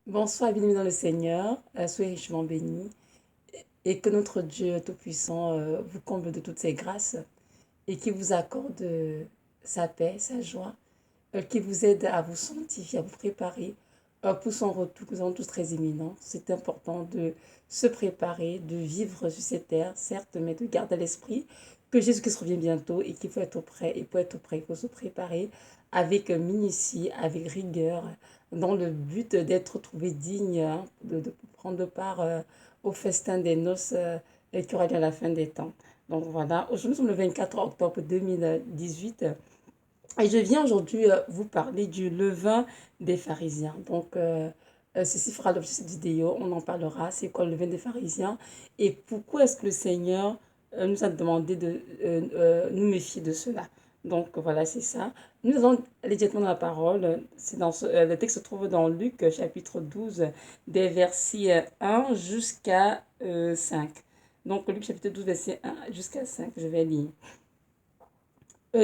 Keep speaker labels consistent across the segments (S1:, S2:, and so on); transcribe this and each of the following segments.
S1: Bonsoir, bienvenue dans le Seigneur. Soyez richement bénis et que notre Dieu Tout-Puissant vous comble de toutes ses grâces et qui vous accorde sa paix, sa joie, qui vous aide à vous sanctifier, à vous préparer pour son retour. Nous sommes tous très imminents. C'est important de se préparer, de vivre sur cette terre, certes, mais de garder à l'esprit que Jésus-Christ revient bientôt et qu'il faut être prêt. Et pour être prêt, il faut se préparer avec minutie, avec rigueur, dans le but d'être trouvé digne, hein, de prendre part au festin des noces qui aura lieu à la fin des temps. Donc voilà, aujourd'hui nous sommes le 24 octobre 2018 et je viens aujourd'hui vous parler du levain des pharisiens. Donc ceci fera l'objet de cette vidéo, on en parlera, c'est quoi le levain des pharisiens et pourquoi est-ce que le Seigneur nous a demandé de nous méfier de cela. Donc voilà, c'est ça. Nous allons aller directement dans la parole. Le texte se trouve dans Luc chapitre 12, des versets 1 jusqu'à 5. Donc Luc chapitre 12, verset 1 jusqu'à 5, je vais lire.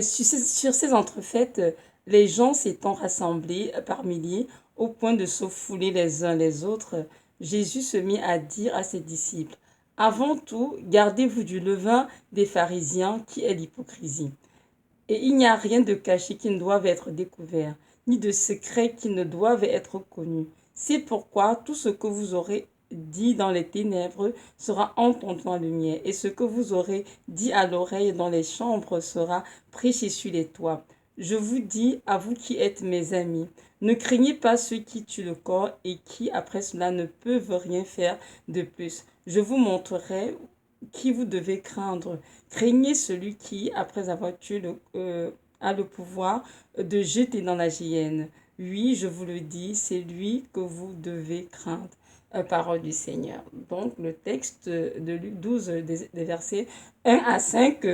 S1: Sur ces entrefaites, les gens s'étant rassemblés par milliers au point de se fouler les uns les autres, Jésus se mit à dire à ses disciples, avant tout, gardez-vous du levain des pharisiens qui est l'hypocrisie. Et il n'y a rien de caché qui ne doive être découvert, ni de secret qui ne doive être connu. C'est pourquoi tout ce que vous aurez dit dans les ténèbres sera entendu dans la lumière, et ce que vous aurez dit à l'oreille dans les chambres sera prêché sur les toits. Je vous dis, à vous qui êtes mes amis, ne craignez pas ceux qui tuent le corps et qui, après cela, ne peuvent rien faire de plus. Je vous montrerai qui vous devez craindre. Craignez celui qui, après avoir tué a le pouvoir de jeter dans la géhenne. Oui, je vous le dis, c'est lui que vous devez craindre. Parole du Seigneur. Donc, le texte de Luc 12, des versets 1 à 5,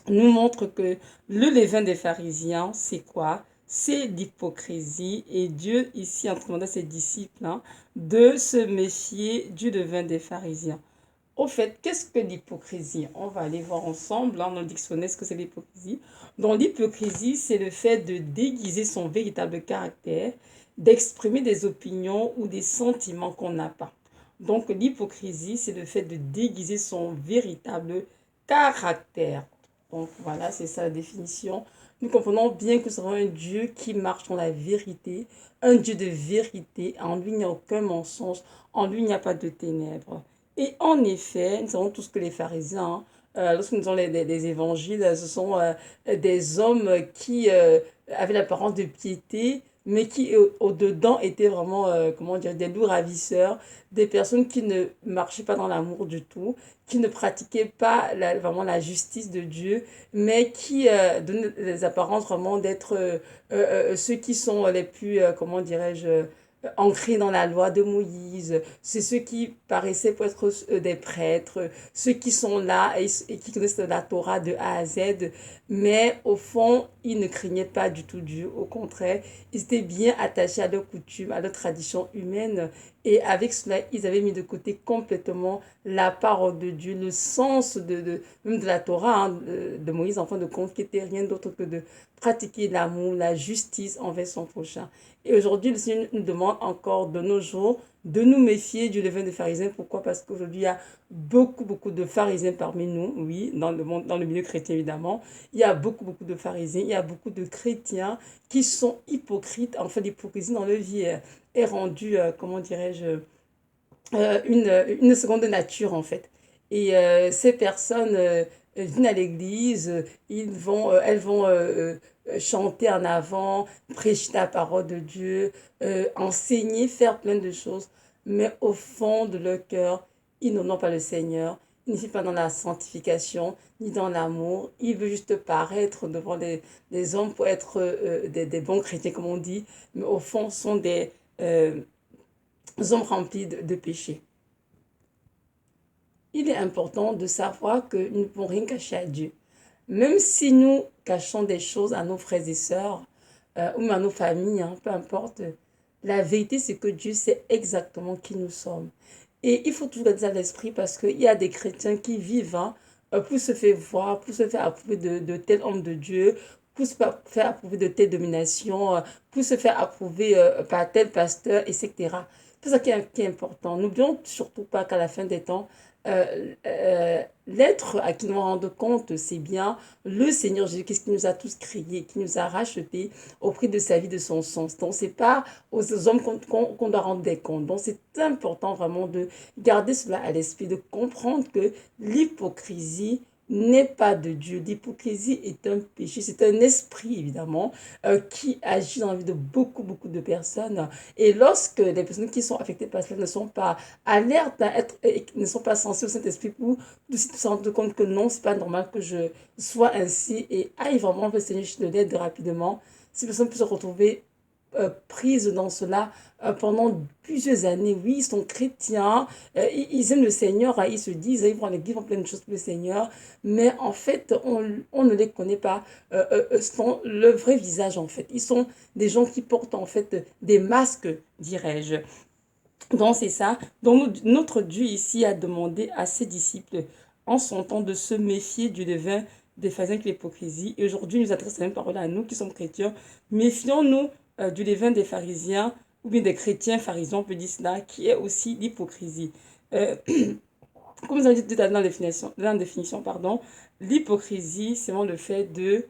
S1: nous montre que le levain des pharisiens, c'est quoi? C'est l'hypocrisie. Et Dieu, ici, en commandant à ses disciples de se méfier du levain des pharisiens. Au fait, qu'est-ce que l'hypocrisie? On va aller voir ensemble dans le dictionnaire ce que c'est l'hypocrisie. Donc, l'hypocrisie, c'est le fait de déguiser son véritable caractère, d'exprimer des opinions ou des sentiments qu'on n'a pas. Donc, l'hypocrisie, c'est le fait de déguiser son véritable caractère. Donc, voilà, c'est ça la définition. Nous comprenons bien que c'est un Dieu qui marche dans la vérité, un Dieu de vérité. En lui, il n'y a aucun mensonge, en lui, il n'y a pas de ténèbres. Et en effet, nous savons tous que les pharisiens, lorsque nous avons les évangiles, ce sont des hommes qui avaient l'apparence de piété, mais qui au-dedans étaient vraiment, comment dire, des loups ravisseurs, des personnes qui ne marchaient pas dans l'amour du tout, qui ne pratiquaient pas vraiment la justice de Dieu, mais qui donnaient les apparences vraiment d'être ceux qui sont les plus, comment dirais-je, ancrés dans la loi de Moïse. C'est ceux qui paraissaient pour être des prêtres, ceux qui sont là et qui connaissent la Torah de A à Z, mais au fond, ils ne craignaient pas du tout Dieu. Au contraire, ils étaient bien attachés à leurs coutumes, à leurs traditions humaines, et avec cela, ils avaient mis de côté complètement la parole de Dieu, le sens même de la Torah, de Moïse, en fin de compte, qui n'était rien d'autre que de pratiquer l'amour, la justice envers son prochain. Et aujourd'hui, le Seigneur nous demande encore de nos jours de nous méfier du levain des pharisiens. Pourquoi? Parce qu'aujourd'hui, il y a beaucoup de pharisiens parmi nous, oui, dans le monde, dans le milieu chrétien évidemment. Il y a beaucoup de pharisiens, il y a beaucoup de chrétiens qui sont hypocrites. En fait, l'hypocrisie dans leur vie est rendue, comment dirais-je, une seconde nature en fait. Et ces personnes viennent à l'église, elles vont chanter en avant, prêcher la parole de Dieu, enseigner, faire plein de choses. Mais au fond de leur cœur, ils n'ont pas le Seigneur. Ils ne sont pas dans la sanctification, ni dans l'amour. Ils veulent juste paraître devant les hommes pour être des bons chrétiens, comme on dit. Mais au fond, sont des hommes remplis de péchés. Il est important de savoir que nous ne pouvons rien cacher à Dieu. Même si nous cachons des choses à nos frères et sœurs, ou même à nos familles, peu importe, la vérité c'est que Dieu sait exactement qui nous sommes. Et il faut toujours garder ça à l'esprit parce qu'il y a des chrétiens qui vivent pour se faire voir, pour se faire approuver de tel homme de Dieu, pour se faire approuver de telle domination, pour se faire approuver par tel pasteur, etc. C'est ça qui est important. N'oublions surtout pas qu'à la fin des temps, l'être à qui nous rendre compte, c'est bien le Seigneur Jésus-Christ qui nous a tous créés, qui nous a rachetés au prix de sa vie, de son sang. Donc, c'est pas aux hommes qu'on doit rendre des comptes. Donc, c'est important vraiment de garder cela à l'esprit, de comprendre que l'hypocrisie n'est pas de Dieu. L'hypocrisie est un péché, c'est un esprit évidemment qui agit dans la vie de beaucoup de personnes. Et lorsque les personnes qui sont affectées par cela ne sont pas alertes à être, ne sont pas sensibles au Saint-Esprit pour se rendre compte que non, c'est pas normal que je sois ainsi et aille vraiment vers le Seigneur de l'aide rapidement, ces personnes peuvent se retrouver prises dans cela pendant plusieurs années. Oui, ils sont chrétiens, ils aiment le Seigneur, ils se disent, ils vont à l'église, ils font plein de choses pour le Seigneur, mais en fait, on ne les connaît pas, sont le vrai visage en fait. Ils sont des gens qui portent en fait des masques, dirais-je. Donc c'est ça. Donc notre Dieu ici a demandé à ses disciples en son temps de se méfier du levain des pharisiens et de l'hypocrisie. Et aujourd'hui, il nous adresse la même parole à nous qui sommes chrétiens. Méfions-nous du levain des pharisiens ou bien des chrétiens pharisiens, on peut dire cela, qui est aussi l'hypocrisie. Euh, Comme nous avons dit tout à l'heure dans la définition, pardon, l'hypocrisie, c'est vraiment le fait de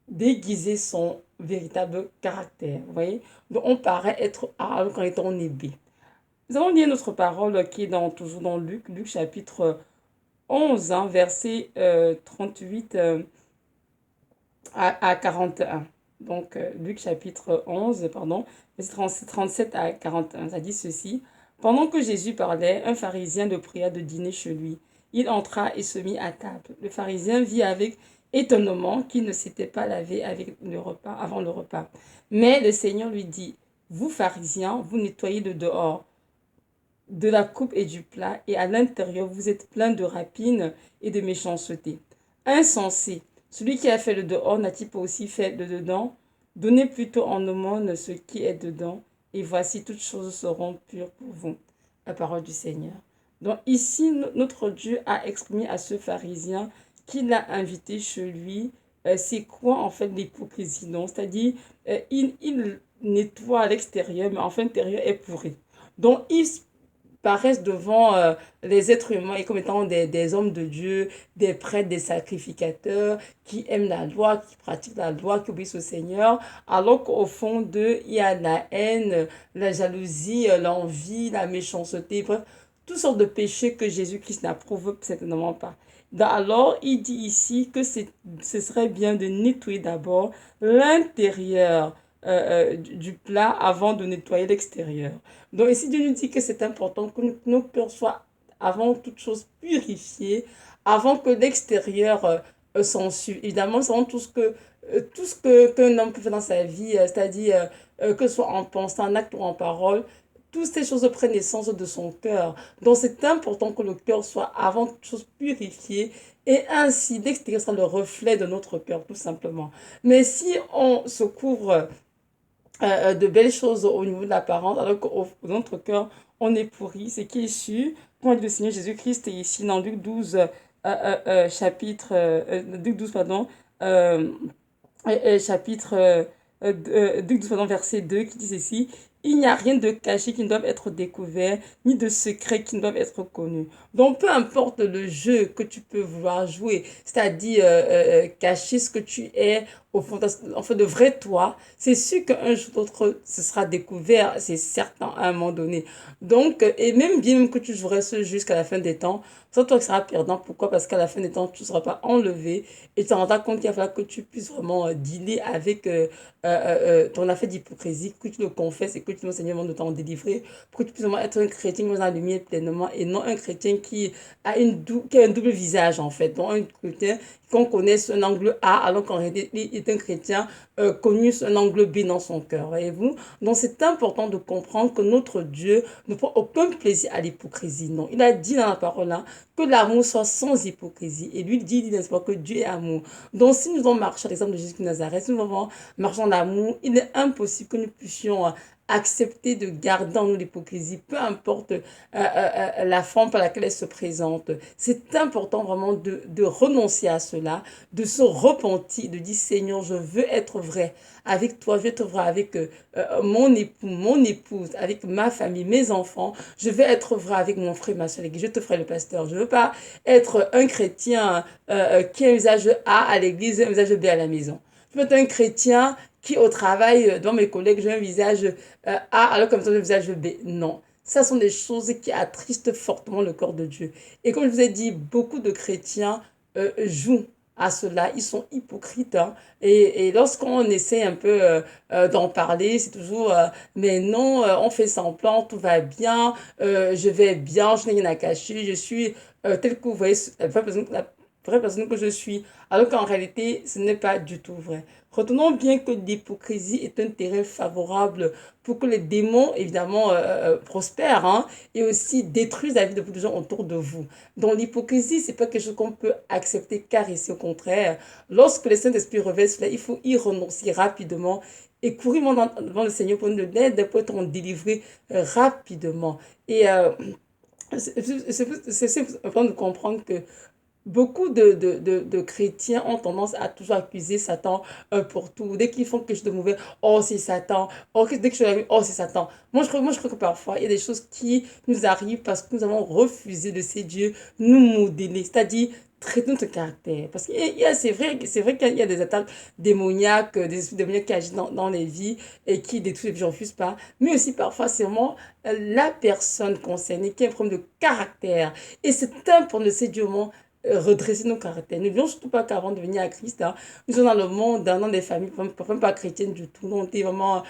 S1: déguiser son véritable caractère. Vous voyez? Donc on paraît être A alors qu'en étant on est B. Nous allons lire notre parole qui est toujours dans Luc chapitre 11, hein, verset 38 à 41. Donc, Luc chapitre 11, pardon, verset 37 à 41. Ça dit ceci. Pendant que Jésus parlait, un pharisien le pria de dîner chez lui. Il entra et se mit à table. Le pharisien vit avec étonnement qu'il ne s'était pas lavé avec le repas, avant le repas. Mais le Seigneur lui dit, vous pharisiens, vous nettoyez le dehors de la coupe et du plat, et à l'intérieur vous êtes plein de rapines et de méchanceté. Insensé, celui qui a fait le dehors n'a-t-il pas aussi fait le dedans? Donnez plutôt en aumône ce qui est dedans, et voici toutes choses seront pures pour vous. La parole du Seigneur. Donc ici, notre Dieu a exprimé à ce pharisien qu'il a invité chez lui, c'est quoi en fait l'hypocrisie? Donc, c'est-à-dire, il nettoie à l'extérieur, mais en fait l'intérieur est pourri. Donc, il paraissent devant les êtres humains et comme étant des hommes de Dieu, des prêtres, des sacrificateurs qui aiment la loi, qui pratiquent la loi, qui obéissent au Seigneur, alors qu'au fond d'eux, il y a la haine, la jalousie, l'envie, la méchanceté, bref, toutes sortes de péchés que Jésus-Christ n'approuve certainement pas. Alors, il dit ici que ce serait bien de nettoyer d'abord l'intérieur du plat avant de nettoyer l'extérieur. Donc ici, Dieu nous dit que c'est important que nos cœurs soient avant toute chose purifiés, avant que l'extérieur s'en suive. Évidemment, c'est tout ce que qu'un homme peut faire dans sa vie, c'est-à-dire que ce soit en pensant, en acte ou en parole, toutes ces choses prennent naissance de son cœur. Donc c'est important que le cœur soit avant toute chose purifié et ainsi l'extérieur sera le reflet de notre cœur, tout simplement. Mais si on se couvre de belles choses au niveau de l'apparence, alors qu'au dans notre cœur, on est pourri. C'est qui est su, quand le Seigneur Jésus-Christ est ici dans Luc 12, Luc 12, pardon, euh, chapitre Luc 12, pardon, verset 2, qui dit ceci. Il n'y a rien de caché qui ne doit être découvert, ni de secret qui ne doit être connu. Donc, peu importe le jeu que tu peux vouloir jouer, c'est-à-dire cacher ce que tu es, au fond, en fait, de vrai toi, c'est sûr qu'un jour ou l'autre, ce sera découvert, c'est certain, à un moment donné. Donc, et même bien même que tu jouerais ce jeu jusqu'à la fin des temps, c'est toi qui seras perdant. Pourquoi? Parce qu'à la fin des temps, tu ne seras pas enlevé et tu te rendras compte qu'il va falloir que tu puisses vraiment dealer avec ton affaire d'hypocrisie, que tu le confesses et que tu nous Seigneur de t'en délivrer, pour que tu puisses vraiment être un chrétien qui nous a lumière pleinement et non un chrétien qui a, qui a un double visage en fait. Donc, un chrétien qu'on connaisse un angle A alors qu'en réalité, il est un chrétien connu un angle B dans son cœur, voyez-vous? Donc, c'est important de comprendre que notre Dieu ne prend aucun plaisir à l'hypocrisie. Non, il a dit dans la parole là que l'amour soit sans hypocrisie. Et lui dit, n'est-ce pas, que Dieu est amour. Donc, si nous allons marcher à l'exemple de Jésus de Nazareth, si nous allons marcher en amour, il est impossible que nous puissions accepter de garder en nous l'hypocrisie, peu importe la forme par laquelle elle se présente. C'est important vraiment de renoncer à cela, de se repentir, de dire Seigneur, je veux être vrai avec toi, je veux être vrai avec mon époux, mon épouse, avec ma famille, mes enfants. Je veux être vrai avec mon frère, ma soeur, je te ferai le pasteur. Je ne veux pas être un chrétien qui a un visage A à l'église et un visage B à la maison. Je veux être un chrétien qui au travail, dans mes collègues, j'ai un visage A alors comme ça, j'ai un visage B. Non. Ça sont des choses qui attristent fortement le corps de Dieu. Et comme je vous ai dit, beaucoup de chrétiens jouent à cela. Ils sont hypocrites. Hein. Et lorsqu'on essaie un peu d'en parler, c'est toujours mais non, on fait semblant, tout va bien, je vais bien, je n'ai rien à cacher, je suis tel que vous voyez la vraie personne que je suis. Alors qu'en réalité, ce n'est pas du tout vrai. Retenons bien que l'hypocrisie est un terrain favorable pour que les démons, évidemment, prospèrent hein, et aussi détruisent la vie de beaucoup de gens autour de vous. Donc l'hypocrisie, c'est pas quelque chose qu'on peut accepter, car ici, au contraire, lorsque le Saint-Esprit revêt cela, il faut y renoncer rapidement et courir devant le Seigneur pour nous l'aide, pour être délivré rapidement. Et c'est important de comprendre que beaucoup de chrétiens ont tendance à toujours accuser Satan pour tout. Dès qu'ils font quelque chose de mauvais, oh c'est Satan. Oh, dès que je l'ai oh c'est Satan. Moi, je crois que parfois, il y a des choses qui nous arrivent parce que nous avons refusé de ces dieux nous modeler. C'est-à-dire, traiter notre caractère. Parce que c'est vrai qu'il y a des attaques démoniaques, des esprits démoniaques qui agissent dans les vies et qui détruisent les vies, je refuse pas. Mais aussi parfois, c'est vraiment la personne concernée qui a un problème de caractère. Et c'est important de ces dieux redresser nos caractères. N'oublions surtout pas qu'avant de venir à Christ, hein, nous sommes dans le monde, dans des familles, parfois pas chrétiennes du tout. On est vraiment,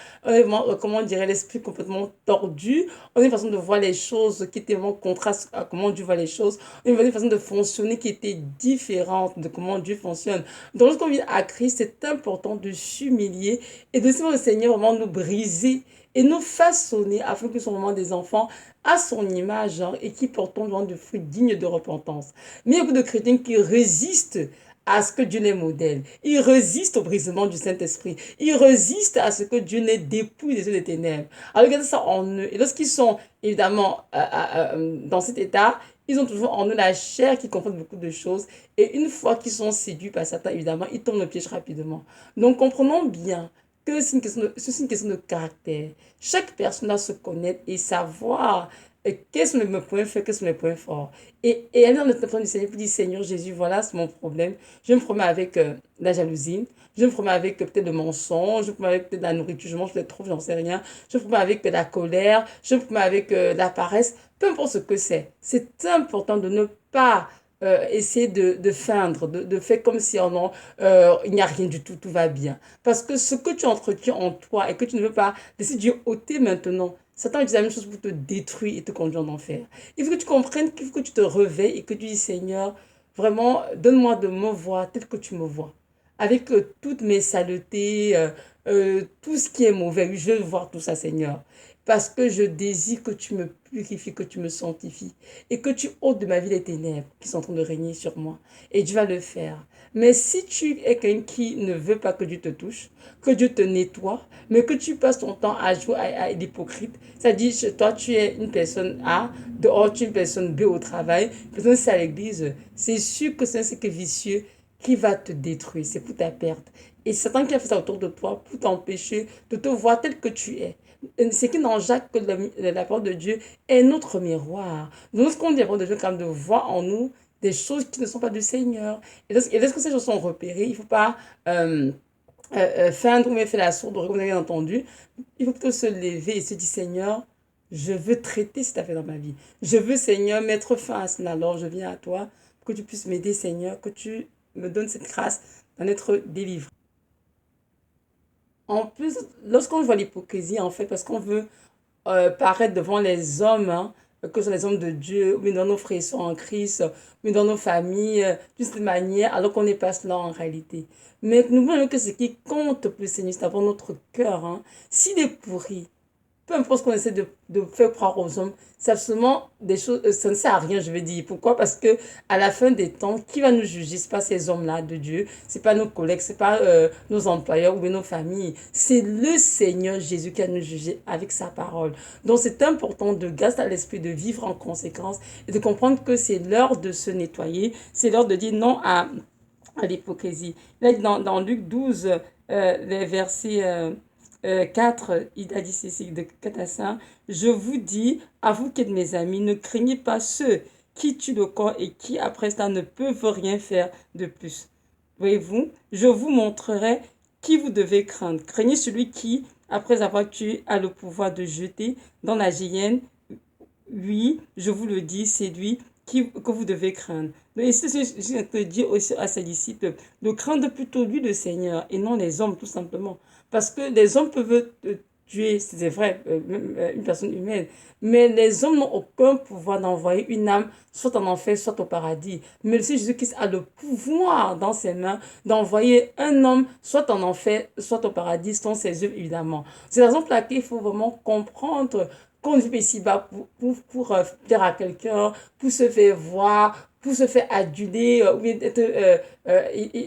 S1: comment on dirait, l'esprit complètement tordu. On a une façon de voir les choses qui était vraiment contraste à comment Dieu voit les choses. On a une façon de fonctionner qui était différente de comment Dieu fonctionne. Donc, lorsqu'on vient à Christ, c'est important de s'humilier et de laisser le Seigneur vraiment nous briser et nous façonner afin que nous soyons vraiment des enfants à son image hein, et qui portons vraiment de fruits dignes de repentance. Mais il y a beaucoup de chrétiens qui résistent à ce que Dieu les modèle. Ils résistent au brisement du Saint-Esprit. Ils résistent à ce que Dieu les dépouille des yeux des ténèbres. Alors regardez ça en eux. Et lorsqu'ils sont évidemment dans cet état, ils ont toujours en eux la chair qui confronte beaucoup de choses. Et une fois qu'ils sont séduits par Satan, évidemment, ils tombent le piège rapidement. Donc comprenons bien que c'est une question de caractère. Chaque personne doit se connaître et savoir quels sont mes points faibles, quels sont mes points forts. Et aller dans le téléphone du Seigneur pour dire, Seigneur Jésus, voilà, c'est mon problème. Je me promets avec la jalousie. Je me promets avec peut-être le mensonge. Je me promets avec peut-être la nourriture. Je mange peut-être trop, j'en sais rien. Je me promets avec la colère. Je me promets avec la paresse. Peu importe ce que c'est. C'est important de ne pas essayer de feindre, de faire comme si oh non, il n'y a rien du tout, tout va bien. Parce que ce que tu entretiens en toi et que tu ne veux pas laisser Dieu ôter maintenant, Satan utilise la même chose pour te détruire et te conduire en enfer. Il faut que tu comprennes qu'il faut que tu te réveilles et que tu dis Seigneur, vraiment, donne-moi de me voir tel que tu me vois. Avec toutes mes saletés, tout ce qui est mauvais, je veux voir tout ça, Seigneur. Parce que je désire que tu me purifies, que tu me sanctifies et que tu ôtes de ma vie les ténèbres qui sont en train de régner sur moi. Et tu vas le faire. Mais si tu es quelqu'un qui ne veut pas que Dieu te touche, que Dieu te nettoie, mais que tu passes ton temps à jouer à l'hypocrite, c'est-à-dire chez toi tu es une personne A, dehors tu es une personne B au travail, une personne C à l'église, c'est sûr que c'est un cercle vicieux qui va te détruire, c'est pour ta perte. Et Satan qui a fait ça autour de toi pour t'empêcher de te voir tel que tu es. C'est qui dans Jacques que la parole de Dieu est notre miroir. Donc, lorsqu'on dit la parole de Dieu, quand même de voir en nous des choses qui ne sont pas du Seigneur. Et lorsque ces choses sont repérées, il ne faut pas feindre ou même faire la sourde, comme vous avez entendu. Il faut plutôt se lever et se dire, Seigneur, je veux traiter cette affaire dans ma vie. Je veux, Seigneur, mettre fin à cela. Alors, je viens à toi pour que tu puisses m'aider, Seigneur, que tu me donnes cette grâce d'en être délivré. En plus, lorsqu'on voit l'hypocrisie, en fait, parce qu'on veut paraître devant les hommes, hein, que ce sont les hommes de Dieu, mais dans nos frères en Christ, mais dans nos familles, de cette manière, alors qu'on n'est pas cela en réalité. Mais nous voyons que ce qui compte pour le Seigneur, c'est d'avoir notre cœur. Hein. S'il est pourri, peu importe ce qu'on essaie de faire croire aux hommes, c'est absolument des choses, ça ne sert à rien, je veux dire. Pourquoi? Parce que à la fin des temps, qui va nous juger? C'est pas ces hommes-là de Dieu, c'est pas nos collègues, c'est pas nos employeurs ou bien nos familles. C'est le Seigneur Jésus qui va nous juger avec sa parole. Donc c'est important de garder à l'esprit de vivre en conséquence et de comprendre que c'est l'heure de se nettoyer, c'est l'heure de dire non à l'hypocrisie. Là, dans Luc 12, les versets 4, il a dit ceci, de 4 à 5, je vous dis, à vous qui êtes mes amis, ne craignez pas ceux qui tuent le corps et qui, après cela, ne peuvent rien faire de plus. Voyez-vous, je vous montrerai qui vous devez craindre. Craignez celui qui, après avoir tué, a le pouvoir de jeter dans la géhenne. Oui, je vous le dis, c'est lui que vous devez craindre. Mais c'est ce que je te dire aussi à ses disciples, de craindre plutôt lui, le Seigneur, et non les hommes, tout simplement. Parce que les hommes peuvent tuer, c'est vrai, même une personne humaine, mais les hommes n'ont aucun pouvoir d'envoyer une âme, soit en enfer, soit au paradis. Mais si Jésus-Christ a le pouvoir dans ses mains d'envoyer un homme, soit en enfer, soit au paradis, selon ses œuvres, évidemment. C'est la raison pour laquelle il faut vraiment comprendre qu'on vit ici-bas pour plaire à quelqu'un, pour se faire voir, pour se faire aduler, ou bien être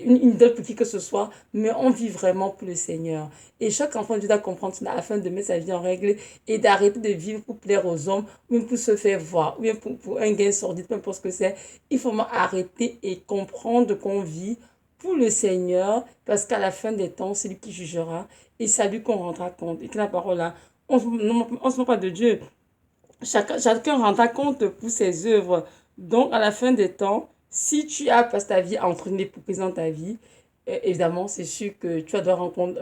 S1: une idole pour qui que ce soit, mais on vit vraiment pour le Seigneur. Et chaque enfant de Dieu doit comprendre cela afin de mettre sa vie en règle et d'arrêter de vivre pour plaire aux hommes, ou bien pour se faire voir, ou bien pour un gain sordide, peu importe ce que c'est. Il faut vraiment arrêter et comprendre qu'on vit pour le Seigneur, parce qu'à la fin des temps, c'est lui qui jugera, et c'est à lui qu'on rendra compte. Et que la parole là, on ne se moque pas de Dieu. Chacun rendra compte pour ses œuvres. Donc, à la fin des temps, si tu as passé ta vie à entraîner l'hypocrisie dans ta vie, évidemment, c'est sûr que tu vas devoir rendre compte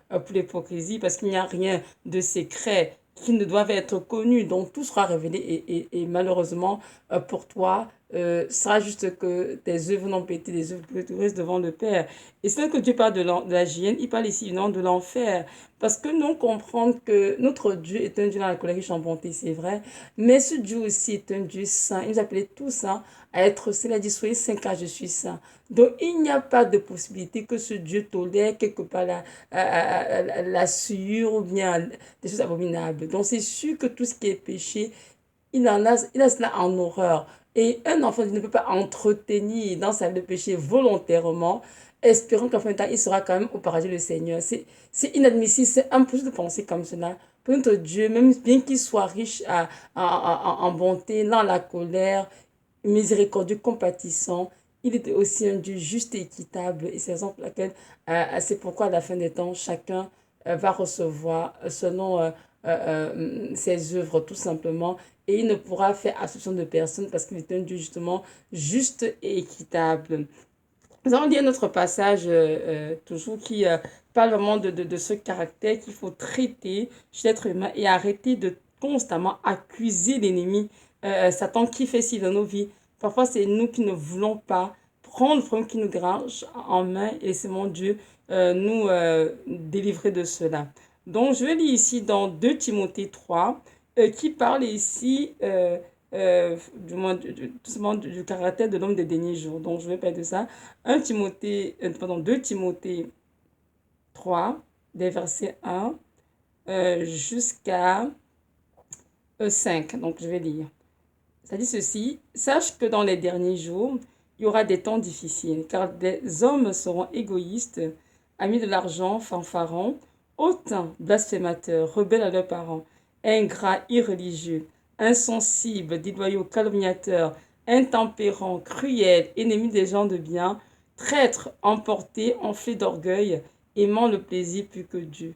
S1: pour l'hypocrisie parce qu'il n'y a rien de secret qui ne doivent être connu. Donc, tout sera révélé et malheureusement, pour toi, sera juste que tes œuvres n'ont pas été des œuvres glorieuses devant le Père. Et c'est là que Dieu parle de la hyène, il parle ici non, de l'enfer. Parce que nous comprenons que notre Dieu est un Dieu dans la colère riche en bonté, c'est vrai. Mais ce Dieu aussi est un Dieu saint. Il nous appelait tous saints à être saints. Il a dit, soyez saints car je suis saint. Donc, il n'y a pas de possibilité que ce Dieu tolère quelque part la souillure ou bien des choses abominables. Donc, c'est sûr que tout ce qui est péché, il a cela en horreur. Et un enfant ne peut pas entretenir dans sa vie le péché volontairement, espérant qu'en fin de temps, il sera quand même au paradis du Seigneur. C'est inadmissible, c'est impossible de penser comme cela. Pour notre Dieu, même bien qu'il soit riche en bonté, dans la colère, miséricordieux, compatissant, il était aussi un Dieu juste et équitable. Et c'est la raison pour laquelle, c'est pourquoi à la fin des temps, chacun va recevoir selon ses œuvres, tout simplement. Et il ne pourra faire assumption de personne parce qu'il est un Dieu justement juste et équitable. Nous allons lire notre passage toujours qui parle vraiment de ce caractère qu'il faut traiter chez l'être humain et arrêter de constamment accuser l'ennemi, Satan qui fait ci dans nos vies. Parfois, c'est nous qui ne voulons pas prendre le problème qui nous grange en main et laisser mon Dieu nous délivrer de cela. Donc, je vais lire ici dans 2 Timothée 3 qui parle ici tout simplement du caractère de l'homme des derniers jours. Donc, je vais parler de ça. 2 Timothée 3, des versets 1 jusqu'à 5. Donc, je vais lire. Ça dit ceci, sache que dans les derniers jours, il y aura des temps difficiles, car des hommes seront égoïstes, amis de l'argent, fanfarons, hautains, blasphémateurs, rebelles à leurs parents, ingrats, irréligieux, insensibles, déloyaux, calomniateurs, intempérants, cruels, ennemis des gens de bien, traîtres, emportés, enflés d'orgueil, aimant le plaisir plus que Dieu,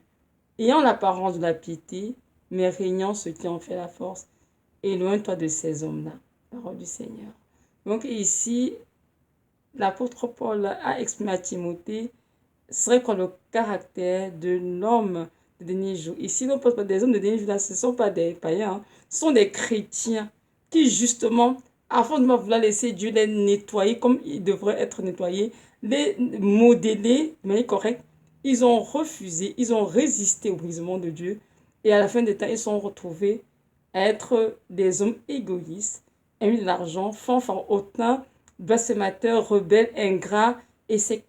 S1: ayant l'apparence de la piété, mais régnant ce qui en fait la force. Éloigne-toi de ces hommes-là. Parole du Seigneur. Donc ici, l'apôtre Paul a exprimé à Timothée serait quoi le caractère de l'homme de dernier jour. Ici, on ne parle pas des hommes de dernier jour, là, ce ne sont pas des païens, hein. Ce sont des chrétiens qui, justement, avant de vouloir laisser Dieu les nettoyer comme ils devraient être nettoyés, les modeler de manière correcte, ils ont refusé, ils ont résisté au brisement de Dieu. Et à la fin des temps, ils sont retrouvés à être des hommes égoïstes, amis de l'argent, fanfarons, hautains, blasphémateurs, rebelles, ingrats, etc.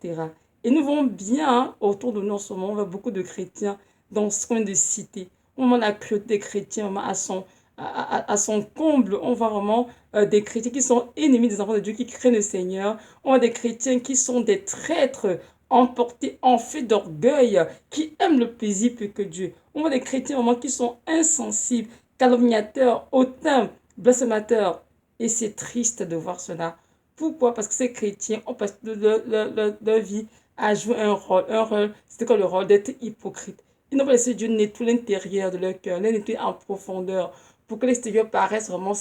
S1: Et nous voyons bien autour de nous en ce moment, on voit beaucoup de chrétiens dans ce coin de cité. vraiment la cruauté des chrétiens vraiment à son comble. On voit vraiment des chrétiens qui sont ennemis des enfants de Dieu, qui craignent le Seigneur. On voit des chrétiens qui sont des traîtres, emportés en fait d'orgueil, qui aiment le plaisir plus que Dieu. On voit des chrétiens vraiment qui sont insensibles, calomniateurs, hautains, blasphémateurs. Et c'est triste de voir cela. Pourquoi? Parce que ces chrétiens ont passé leur vie à jouer un rôle, c'était quoi le rôle d'être hypocrite. Ils n'ont pas laissé Dieu nettoyer l'intérieur de leur cœur, les nettoyer en profondeur, pour que l'extérieur paraisse vraiment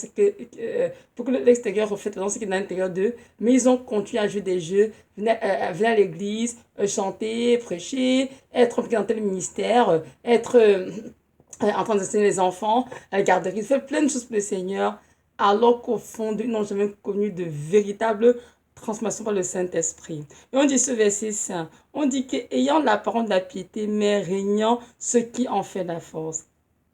S1: pour que l'extérieur reflète vraiment ce qui est dans l'intérieur d'eux. Mais ils ont continué à jouer des jeux, venir à l'église, chanter, prêcher, être impliqué dans tel ministère, être en train d'enseigner les enfants, à la garderie, faire plein de choses pour le Seigneur, alors qu'au fond, ils n'ont jamais connu de véritable transformation par le Saint-Esprit. Et on dit ce verset saint, on dit qu'ayant l'apparence de la piété, mais régnant ce qui en fait la force.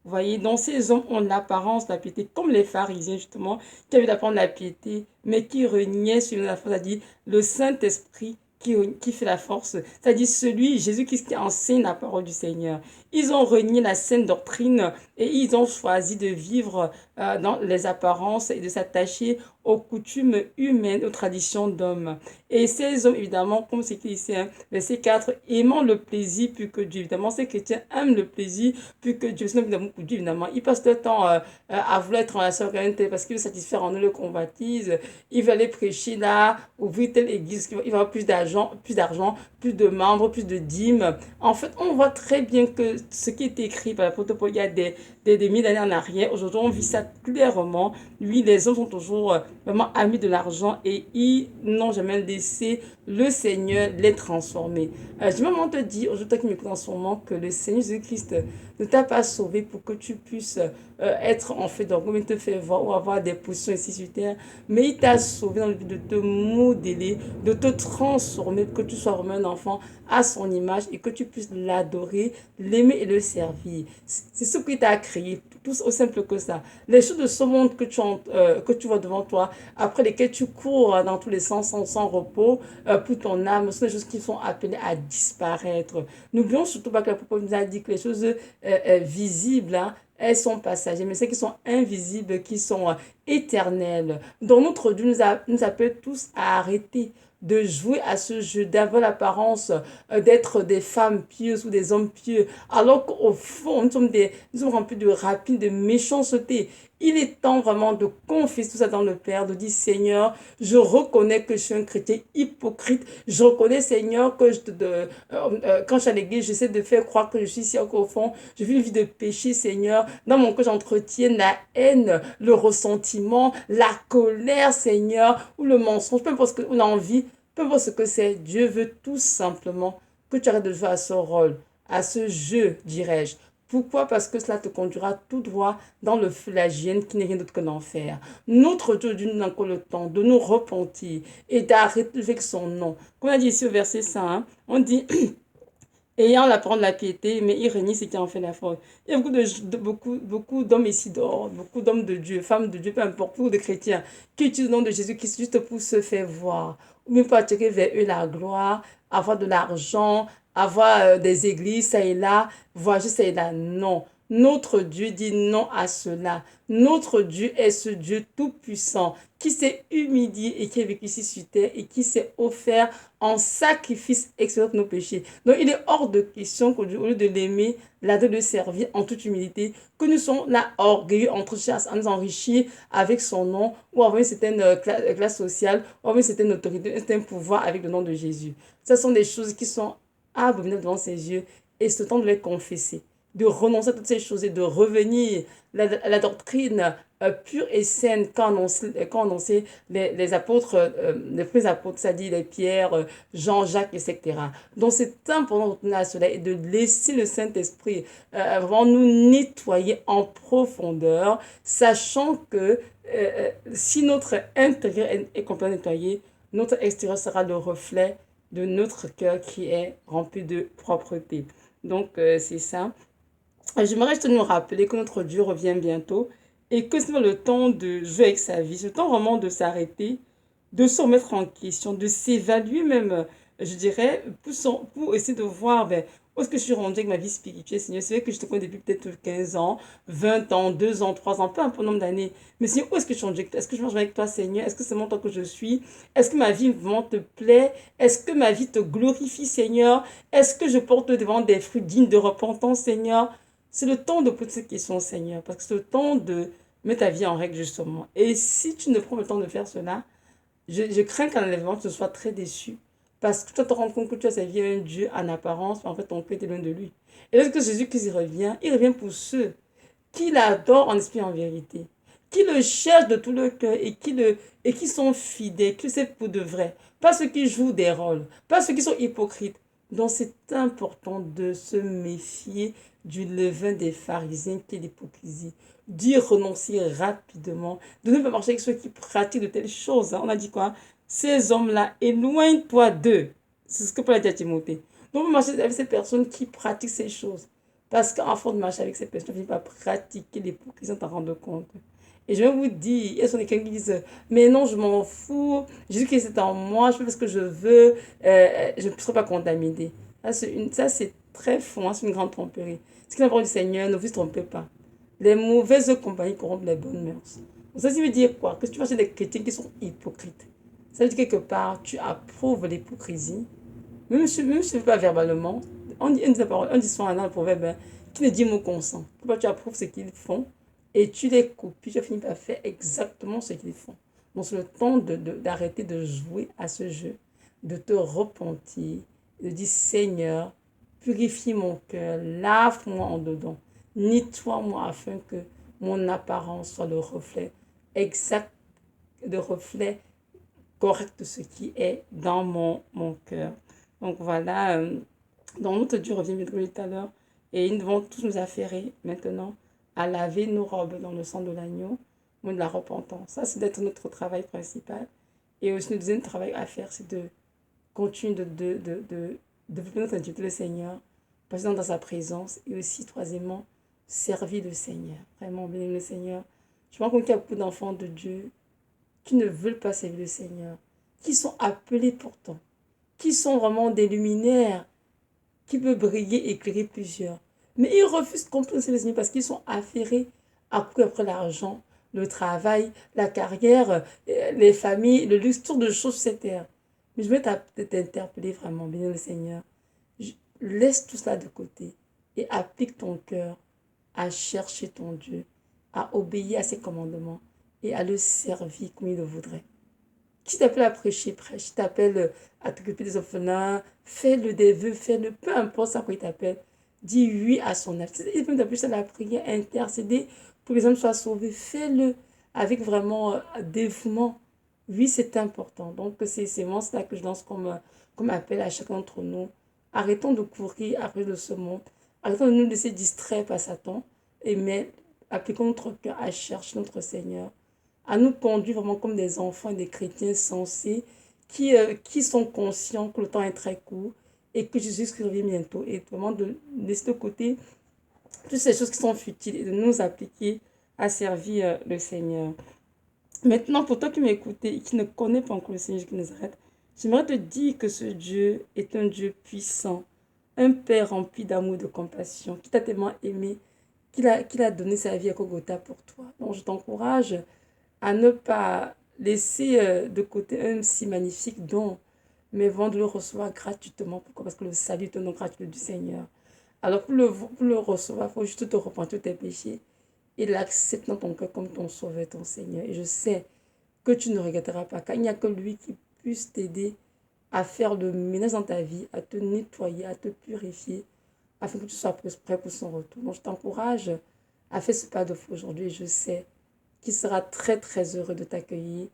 S1: Vous voyez, donc ces hommes ont l'apparence de la piété, comme les pharisiens justement, qui avaient l'apparence de la piété, mais qui reniaient sur la force, c'est-à-dire le Saint-Esprit qui fait la force, c'est-à-dire celui, Jésus-Christ, qui enseigne la parole du Seigneur. Ils ont renié la saine doctrine et ils ont choisi de vivre dans les apparences et de s'attacher aux coutumes humaines, aux traditions d'hommes. Et ces hommes, évidemment, comme c'est écrit ici, hein, verset 4, aimant le plaisir plus que Dieu. Évidemment, ces chrétiens aiment le plaisir plus que Dieu. Sinon, évidemment, pour Dieu, évidemment, ils passent leur temps à vouloir être en relation avec eux parce qu'ils veulent satisfaire en eux le convoitise. Ils veulent aller prêcher là, ouvrir telle église, il va y avoir plus d'argent, plus de membres, plus de dîmes. En fait, on voit très bien que ce qui est écrit par l'apôtre Paul il y a des mille années en arrière, aujourd'hui, on vit ça clairement. Lui, les hommes sont toujours vraiment amis de l'argent et ils n'ont jamais laissé le Seigneur les transformer. Je vais vraiment te dire, aujourd'hui, toi qui m'écoutes en ce moment, que le Seigneur Jésus-Christ ne t'a pas sauvé pour que tu puisses être en fait d'orgueil, te faire voir ou avoir des positions ici sur terre, mais il t'a sauvé dans le but de te modeler, de te transformer, pour que tu sois vraiment un enfant à son image et que tu puisses l'adorer, l'aimer et le servir. C'est ce qui t'a créé, tout aussi simple que ça. Les choses de ce monde que tu vois devant toi, après lesquelles tu cours dans tous les sens sans repos pour ton âme, ce sont des choses qui sont appelées à disparaître. N'oublions surtout pas que la Bible nous a dit que les choses visibles, hein, elles sont passagères, mais celles qui sont invisibles, qui sont éternelles. Donc notre Dieu nous appelle tous à arrêter de jouer à ce jeu, d'avoir l'apparence d'être des femmes pieuses ou des hommes pieux, alors qu'au fond, nous sommes remplis de rapines, de méchanceté. Il est temps vraiment de confesser tout ça dans le Père, de dire Seigneur, je reconnais que je suis un chrétien hypocrite. Je reconnais Seigneur que quand je suis à l'église, j'essaie de faire croire que je suis ici, qu'au fond, je vis une vie de péché, Seigneur. Dans mon cœur, j'entretiens la haine, le ressentiment, la colère, Seigneur, ou le mensonge, peu importe ce qu'on a envie, peu importe ce que c'est. Dieu veut tout simplement que tu arrêtes de jouer à ce rôle, à ce jeu, dirais-je. Pourquoi? Parce que cela te conduira tout droit dans le feu de la hyène qui n'est rien d'autre que l'enfer. Notre Dieu nous donne encore le temps de nous repentir et d'arrêter avec son nom. Comme on a dit ici au verset 5, on dit ayant l'apparence de la piété, mais il renie ce qui en fait la faute. Il y a beaucoup d'hommes ici dehors, beaucoup d'hommes de Dieu, femmes de Dieu, peu importe, beaucoup de chrétiens, qui utilisent le nom de Jésus-Christ juste pour se faire voir, ou même pour attirer vers eux la gloire, avoir de l'argent, avoir des églises, ça et là, voir juste ça et là. Non. Notre Dieu dit non à cela. Notre Dieu est ce Dieu tout-puissant qui s'est humilié et qui est vécu ici sur terre et qui s'est offert en sacrifice expiatoire pour nos péchés. Donc, il est hors de question qu'au lieu de l'aimer, là de le servir en toute humilité, que nous sommes là orgueilleux en train de nous enrichir avec son nom ou avoir une certaine classe sociale, ou avoir une certaine autorité, un certain pouvoir avec le nom de Jésus. Ce sont des choses qui sont abominables devant ses yeux et c'est le temps de les confesser, de renoncer à toutes ces choses et de revenir à la doctrine pure et saine quand annonçaient les apôtres, les premiers apôtres, c'est-à-dire les Pierre, Jean, Jacques, etc. Donc c'est important de retourner à cela et de laisser le Saint-Esprit vraiment nous nettoyer en profondeur, sachant que si notre intérieur est complètement nettoyé, notre extérieur sera le reflet de notre cœur qui est rempli de propreté. Donc c'est ça. J'aimerais juste nous rappeler que notre Dieu revient bientôt et que c'est le temps de jouer avec sa vie, c'est le temps vraiment de s'arrêter, de se remettre en question, de s'évaluer même, je dirais, pour essayer de voir ben, Où est-ce que je suis rendue avec ma vie spirituelle, Seigneur? C'est vrai que je te connais depuis peut-être 15 ans, 20 ans, 2 ans, 3 ans, peu importe le nombre d'années. Mais Seigneur, où est-ce que je suis rendue avec toi? Est-ce que je marche avec toi, Seigneur? Est-ce que c'est mon temps que je suis? Est-ce que ma vie vraiment te plaît? Est-ce que ma vie te glorifie, Seigneur? Est-ce que je porte devant des fruits dignes de repentance, Seigneur? C'est le temps de poser ces questions, Seigneur, parce que c'est le temps de mettre ta vie en règle, justement. Et si tu ne prends pas le temps de faire cela, je crains qu'à l'enlèvement, tu sois très déçu. Parce que tu vas te rendre compte que tu as servi un Dieu en apparence, mais en fait, ton cœur est loin de lui. Et lorsque Jésus-Christ il revient pour ceux qui l'adorent en esprit et en vérité, qui le cherchent de tout leur cœur et qui sont fidèles, qui c'est pour de vrai. Pas ceux qui jouent des rôles, pas ceux qui sont hypocrites. Donc c'est important de se méfier du levain des pharisiens qui est l'hypocrisie. D'y renoncer rapidement, de ne pas marcher avec ceux qui pratiquent de telles choses. On a dit quoi? Ces hommes-là, éloigne-toi d'eux. C'est ce que Paul a dit à Timothée. Donc, marcher avec ces personnes qui pratiquent ces choses. Parce qu'en force de marcher avec ces personnes, tu ne finis pas pratiquer l'hypocrisie sans t'en rendre compte. Et je vais vous dire, il y a quelqu'un qui dit, mais non, je m'en fous, Jésus-Christ est en moi, je fais ce que je veux, je ne serai pas contaminé. Ça, c'est très faux, hein, c'est une grande tromperie. Ce qui est la parole du Seigneur, ne vous trompez pas. Les mauvaises compagnies corrompent les bonnes mœurs. Donc ça veut dire quoi? Que si tu vas chez des chrétiens qui sont hypocrites. Ça veut dire quelque part, tu approuves l'hypocrisie. Même si tu ne fais pas verbalement, on dit souvent dans le proverbe, hein, qui ne dit mot consent. Pourquoi tu approuves ce qu'ils font et tu les copies, tu finis par faire exactement ce qu'ils font. Donc c'est le temps d'arrêter de jouer à ce jeu, de te repentir, de dire Seigneur, purifie mon cœur, lave-moi en dedans, nettoie-moi afin que mon apparence soit le reflet exact, le reflet correct de ce qui est dans mon cœur. Donc voilà, donc notre Dieu revient bientôt tout à l'heure et nous devons tous nous affairer maintenant à laver nos robes dans le sang de l'agneau, ou de la repentance. Ça, c'est d'être notre travail principal. Et aussi, le deuxième travail à faire, c'est de continuer de développer notre intimité le Seigneur, passer dans sa présence et aussi, troisièmement, servir le Seigneur. Vraiment, bénir le Seigneur. Je me rends compte qu'il y a beaucoup d'enfants de Dieu qui ne veulent pas servir le Seigneur, qui sont appelés pourtant, qui sont vraiment des luminaires, qui peuvent briller, éclairer plusieurs. Mais ils refusent de comprendre le Seigneur parce qu'ils sont affairés à courir après l'argent, le travail, la carrière, les familles, le luxe, toutes de choses sur cette terre. Mais je vais t'interpeller vraiment, bénir le Seigneur. Laisse tout cela de côté et applique ton cœur à chercher ton Dieu, à obéir à ses commandements et à le servir comme il le voudrait. Qui t'appelle à prêcher, prêche. Qui t'appelle à t'occuper des orphelins, fais-le des vœux, fais-le, peu importe ça quoi il t'appelle. Dis oui à son œuvre. Il peut t'appeler à la prière, intercéder pour que les hommes soient sauvés. Fais-le avec vraiment dévouement. Oui, c'est important. Donc, c'est vraiment cela que je lance comme appel à chacun d'entre nous. Arrêtons de courir après de ce monde. Arrêtons de nous laisser distraire par Satan. Mais appliquons notre cœur à chercher notre Seigneur, à nous conduire vraiment comme des enfants et des chrétiens sensés qui sont conscients que le temps est très court et que Jésus revient bientôt, et vraiment de laisser de côté toutes ces choses qui sont futiles et de nous appliquer à servir le Seigneur. Maintenant, pour toi qui m'écoutes et qui ne connais pas encore le Seigneur qui nous arrête, j'aimerais te dire que ce Dieu est un Dieu puissant, un Père rempli d'amour et de compassion, qui t'a tellement aimé, qu'il a donné sa vie à Golgotha pour toi. Donc je t'encourage à ne pas laisser de côté un si magnifique don, mais vraiment de le recevoir gratuitement. Pourquoi? Parce que le salut est un don gratuit du Seigneur. Alors pour le recevoir, il faut juste te repentir de tes péchés et l'accepter dans ton cœur comme ton sauveur, ton Seigneur. Et je sais que tu ne regretteras pas, car il n'y a que lui qui puisse t'aider à faire le ménage dans ta vie, à te nettoyer, à te purifier, afin que tu sois prêt pour son retour. Donc je t'encourage à faire ce pas de foi aujourd'hui, et je sais qu'il sera très très heureux de t'accueillir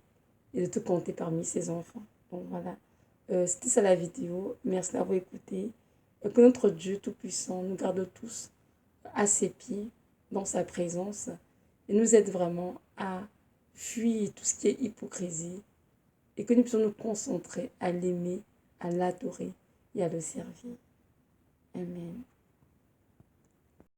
S1: et de te compter parmi ses enfants. Donc voilà, c'était ça la vidéo. Merci d'avoir écouté. Que notre Dieu Tout-Puissant nous garde tous à ses pieds, dans sa présence, et nous aide vraiment à fuir tout ce qui est hypocrisie et que nous puissions nous concentrer à l'aimer, à l'adorer et à le servir. Amen.